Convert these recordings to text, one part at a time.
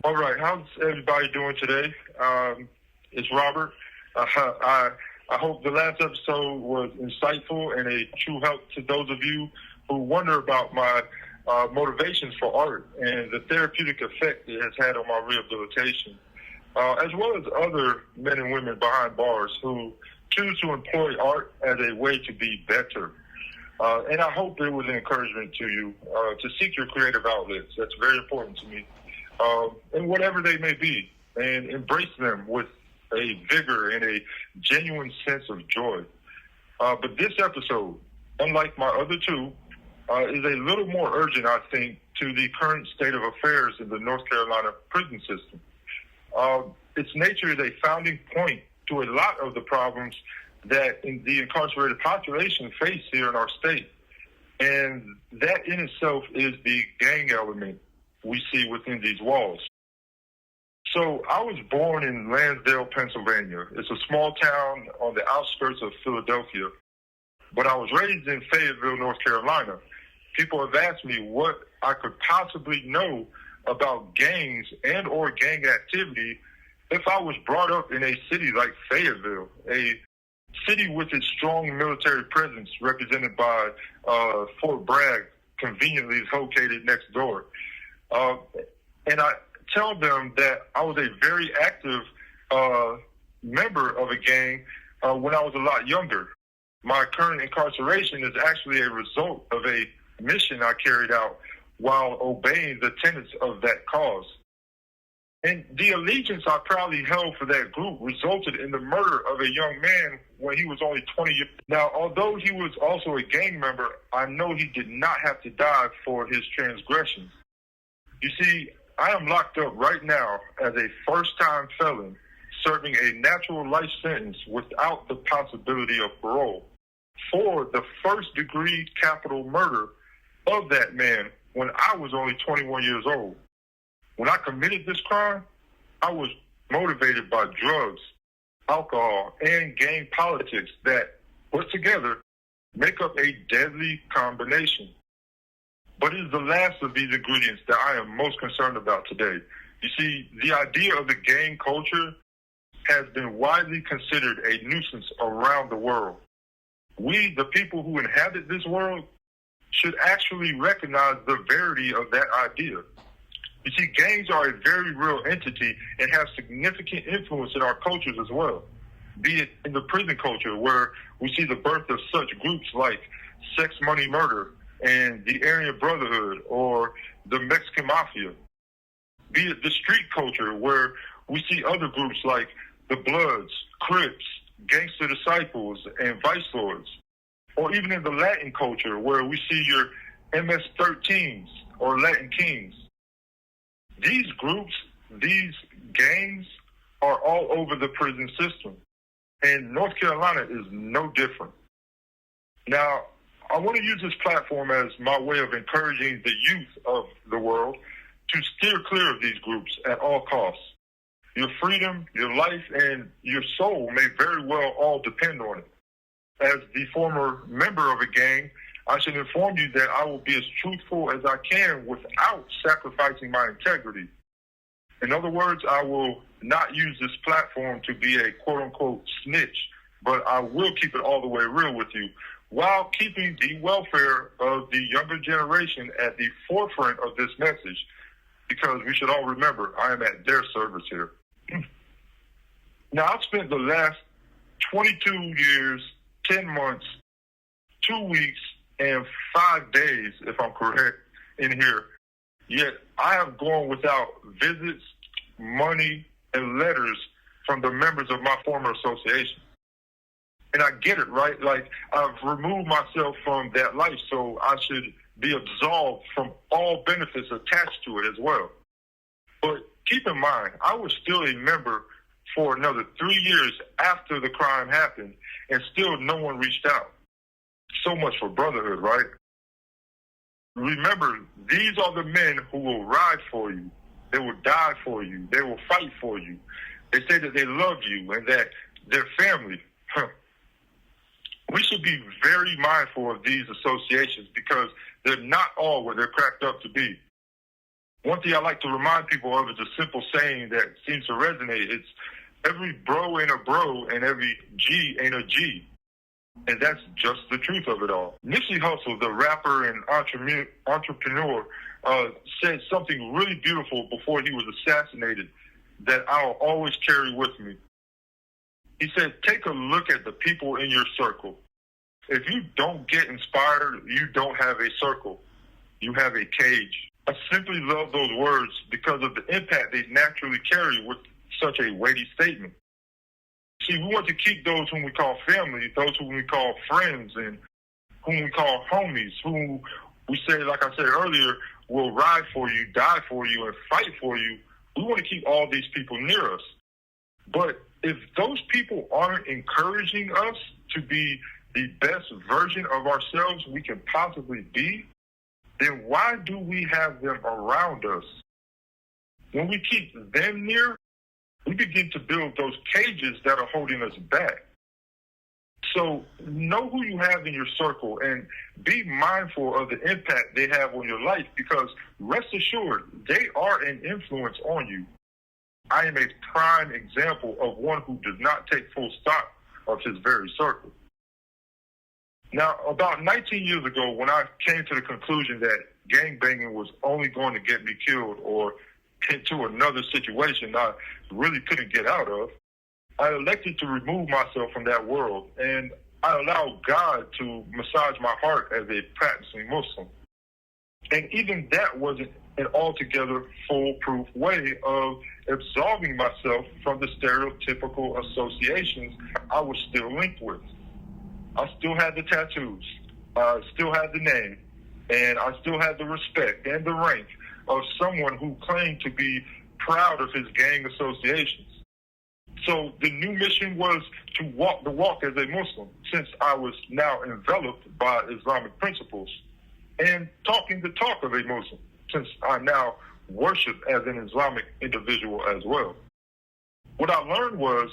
All right, how's everybody doing today? It's Robert. I hope the last episode was insightful and a true help to those of you who wonder about my motivations for art and the therapeutic effect it has had on my rehabilitation, as well as other men and women behind bars who choose to employ art as a way to be better. And I hope it was an encouragement to you to seek your creative outlets. That's very important to me. And whatever they may be, and embrace them with a vigor and a genuine sense of joy. But this episode, unlike my other two, is a little more urgent, I think, to the current state of affairs in the North Carolina prison system. Its nature is a founding point to a lot of the problems that the incarcerated population face here in our state. And that in itself is the gang element we see within these walls. So I was born in Lansdale, Pennsylvania. It's a small town on the outskirts of Philadelphia. But I was raised in Fayetteville, North Carolina. People have asked me what I could possibly know about gangs and or gang activity if I was brought up in a city like Fayetteville, a city with its strong military presence represented by Fort Bragg, conveniently located next door. And I tell them that I was a very active member of a gang when I was a lot younger. My current incarceration is actually a result of a mission I carried out while obeying the tenets of that cause. And the allegiance I proudly held for that group resulted in the murder of a young man when he was only 20 years old. Now, although he was also a gang member, I know he did not have to die for his transgressions. You see, I am locked up right now as a first-time felon serving a natural life sentence without the possibility of parole for the first-degree capital murder of that man when I was only 21 years old. When I committed this crime, I was motivated by drugs, alcohol, and gang politics that, put together, make up a deadly combination. But it is the last of these ingredients that I am most concerned about today. You see, the idea of the gang culture has been widely considered a nuisance around the world. We, the people who inhabit this world, should actually recognize the verity of that idea. You see, gangs are a very real entity and have significant influence in our cultures as well, be it in the prison culture where we see the birth of such groups like Sex, Money, Murder, and the Aryan Brotherhood or the Mexican Mafia, be it the street culture where we see other groups like the Bloods, Crips, Gangster Disciples, and Vice Lords, or even in the Latin culture where we see your MS-13s or Latin Kings. These groups, these gangs, are all over the prison system, and North Carolina is no different. Now, I want to use this platform as my way of encouraging the youth of the world to steer clear of these groups at all costs. Your freedom, your life, and your soul may very well all depend on it. As the former member of a gang, I should inform you that I will be as truthful as I can without sacrificing my integrity. In other words, I will not use this platform to be a quote-unquote snitch, but I will keep it all the way real with you, while keeping the welfare of the younger generation at the forefront of this message, because we should all remember I am at their service here. Now, I've spent the last 22 years, 10 months, 2 weeks, and 5 days, if I'm correct, in here. Yet I have gone without visits, money, and letters from the members of my former association. And I get it, right? Like, I've removed myself from that life, so I should be absolved from all benefits attached to it as well. But keep in mind, I was still a member for another 3 years after the crime happened, and still no one reached out. So much for brotherhood, right? Remember, these are the men who will ride for you. They will die for you. They will fight for you. They say that they love you and that they're family. We should be very mindful of these associations because they're not all what they're cracked up to be. One thing I like to remind people of is a simple saying that seems to resonate. It's every bro ain't a bro and every G ain't a G. And that's just the truth of it all. Nipsey Hussle, the rapper and entrepreneur, said something really beautiful before he was assassinated that I'll always carry with me. He said, take a look at the people in your circle. If you don't get inspired, you don't have a circle. You have a cage. I simply love those words because of the impact they naturally carry with such a weighty statement. See, we want to keep those whom we call family, those whom we call friends, and whom we call homies, who we say, like I said earlier, will ride for you, die for you, and fight for you. We want to keep all these people near us. But if those people aren't encouraging us to be the best version of ourselves we can possibly be, then why do we have them around us? When we keep them near, we begin to build those cages that are holding us back. So know who you have in your circle and be mindful of the impact they have on your life, because rest assured, they are an influence on you. I am a prime example of one who does not take full stock of his very circle. Now, about 19 years ago, when I came to the conclusion that gangbanging was only going to get me killed or into another situation I really couldn't get out of, I elected to remove myself from that world, and I allowed God to massage my heart as a practicing Muslim. And even that wasn't an altogether foolproof way of absolving myself from the stereotypical associations I was still linked with. I still had the tattoos, I still had the name, and I still had the respect and the rank of someone who claimed to be proud of his gang associations. So the new mission was to walk the walk as a Muslim, since I was now enveloped by Islamic principles, and talking the talk of a Muslim, since I now worship as an Islamic individual as well. What I learned was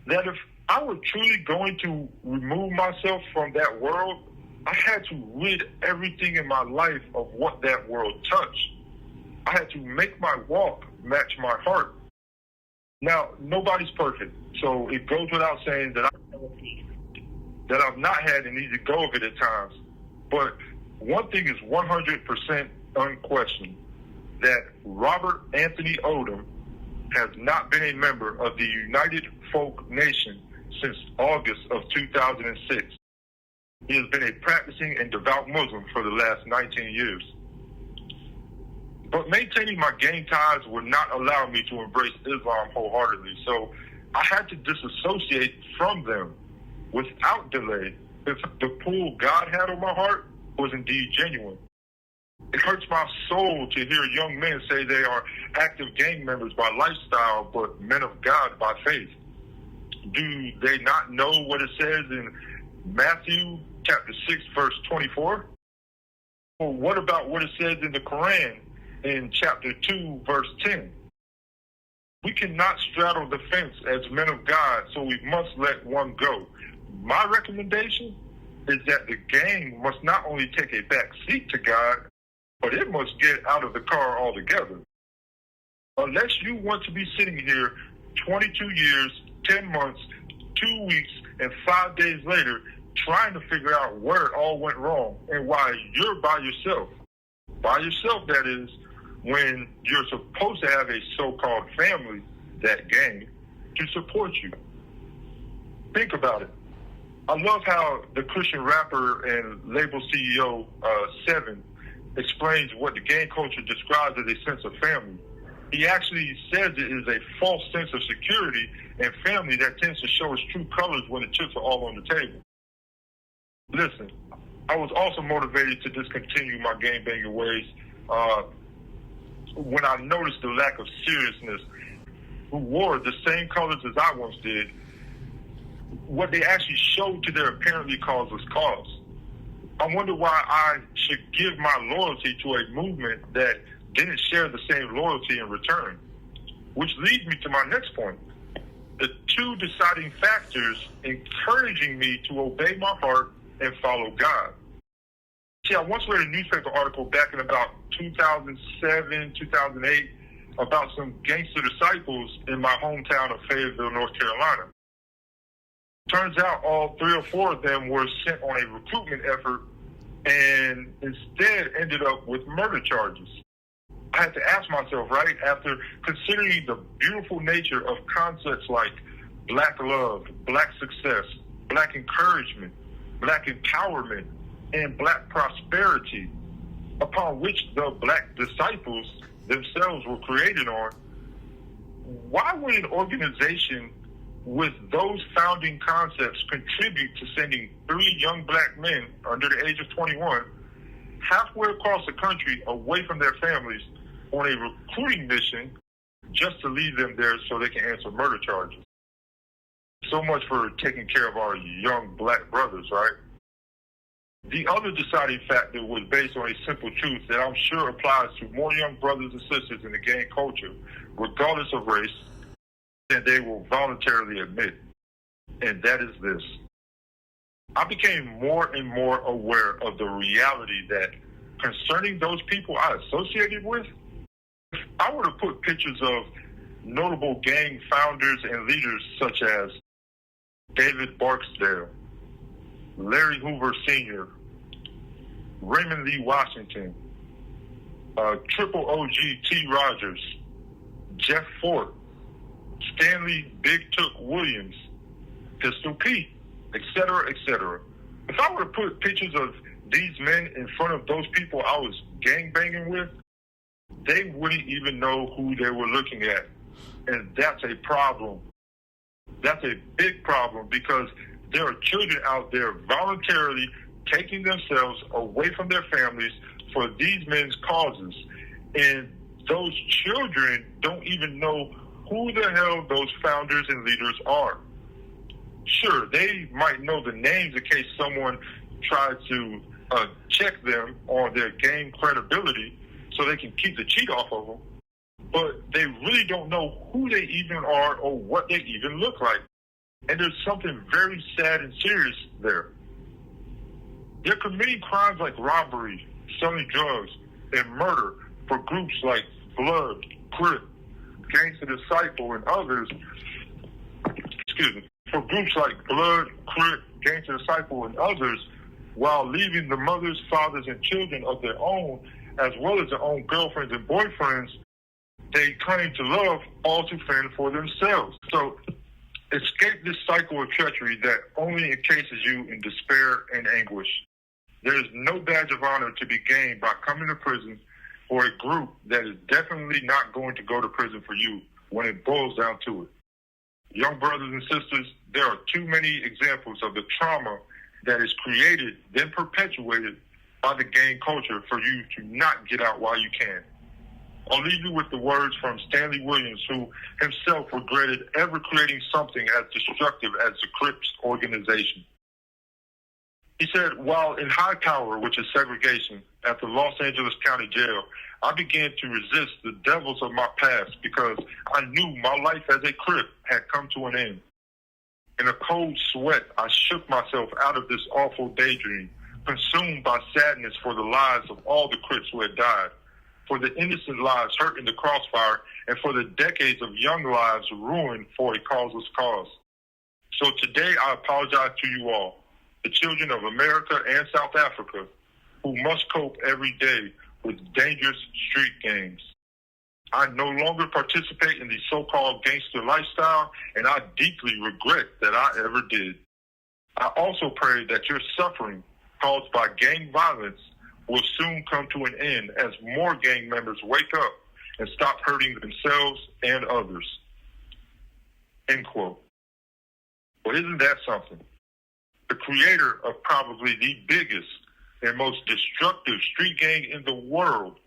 that if I were truly going to remove myself from that world, I had to rid everything in my life of what that world touched. I had to make my walk match my heart. Now, nobody's perfect, so it goes without saying that I've not had an easy go of it at times. But one thing is 100% unquestioned, that Robert Anthony Odom has not been a member of the United Folk Nation since August of 2006. He has been a practicing and devout Muslim for the last 19 years. But maintaining my gang ties would not allow me to embrace Islam wholeheartedly, so I had to disassociate from them without delay if the pull God had on my heart was indeed genuine. It hurts my soul to hear young men say they are active gang members by lifestyle, but men of God by faith. Do they not know what it says in Matthew chapter 6, verse 24? Well, what about what it says in the Quran in chapter 2, verse 10? We cannot straddle the fence as men of God, so we must let one go. My recommendation is that the gang must not only take a back seat to God, but it must get out of the car altogether. Unless you want to be sitting here 22 years, 10 months, 2 weeks, and 5 days later trying to figure out where it all went wrong and why you're by yourself. By yourself, that is, when you're supposed to have a so-called family, that gang, to support you. Think about it. I love how the Christian rapper and label CEO, Seven, explains what the gang culture describes as a sense of family. He actually says it is a false sense of security and family that tends to show its true colors when the chips are all on the table. Listen, I was also motivated to discontinue my gangbanging ways when I noticed the lack of seriousness, who wore the same colors as I once did, what they actually showed to their apparently causeless cause. I wonder why I should give my loyalty to a movement that didn't share the same loyalty in return. Which leads me to my next point. The two deciding factors encouraging me to obey my heart and follow God. See, I once read a newspaper article back in about 2007, 2008 about some gangster disciples in my hometown of Fayetteville, North Carolina. Turns out all 3 or 4 of them were sent on a recruitment effort and instead ended up with murder charges. I had to ask myself, right, after considering the beautiful nature of concepts like black love, black success, black encouragement, black empowerment, and black prosperity, upon which the black disciples themselves were created on, why would an organization with those founding concepts contribute to sending 3 young black men under the age of 21 halfway across the country away from their families on a recruiting mission just to leave them there so they can answer murder charges? So much for taking care of our young black brothers, right? The other deciding factor was based on a simple truth that I'm sure applies to more young brothers and sisters in the gang culture, regardless of race, than they will voluntarily admit. And that is this. I became more and more aware of the reality that concerning those people I associated with, if I were to put pictures of notable gang founders and leaders such as David Barksdale, Larry Hoover Sr., Raymond Lee Washington, Triple OG T. Rogers, Jeff Fort, Stanley Big Took Williams, Pistol Pete, etc., etc. If I were to put pictures of these men in front of those people I was gangbanging with, they wouldn't even know who they were looking at. And that's a problem. That's a big problem because there are children out there voluntarily taking themselves away from their families for these men's causes. And those children don't even know who the hell those founders and leaders are. Sure, they might know the names in case someone tried to check them on their gang credibility so they can keep the cheat off of them, but they really don't know who they even are or what they even look like. And there's something very sad and serious there. They're committing crimes like robbery, selling drugs, and murder for groups like Blood, Crip, Gangster Disciple, and others. For groups like Blood, Crip, Gangster Disciple, and others, while leaving the mothers, fathers, and children of their own, as well as their own girlfriends and boyfriends, they claim to love, all to fend for themselves. So escape this cycle of treachery that only encases you in despair and anguish. There is no badge of honor to be gained by coming to prison for a group that is definitely not going to go to prison for you when it boils down to it. Young brothers and sisters, there are too many examples of the trauma that is created, then perpetuated by the gang culture for you to not get out while you can. I'll leave you with the words from Stanley Williams, who himself regretted ever creating something as destructive as the Crips organization. He said, while in high power, which is segregation, at the Los Angeles County Jail, I began to resist the devils of my past because I knew my life as a Crip had come to an end. In a cold sweat, I shook myself out of this awful daydream, consumed by sadness for the lives of all the Crips who had died, for the innocent lives hurt in the crossfire, and for the decades of young lives ruined for a causeless cause. So today I apologize to you all, the children of America and South Africa, who must cope every day with dangerous street gangs. I no longer participate in the so-called gangster lifestyle, and I deeply regret that I ever did. I also pray that your suffering caused by gang violence will soon come to an end as more gang members wake up and stop hurting themselves and others. End quote. Well, isn't that something? The creator of probably the biggest and most destructive street gang in the world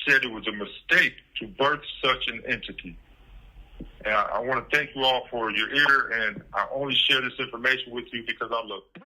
said it was a mistake to birth such an entity. And I want to thank you all for your ear, and I only share this information with you because I love you.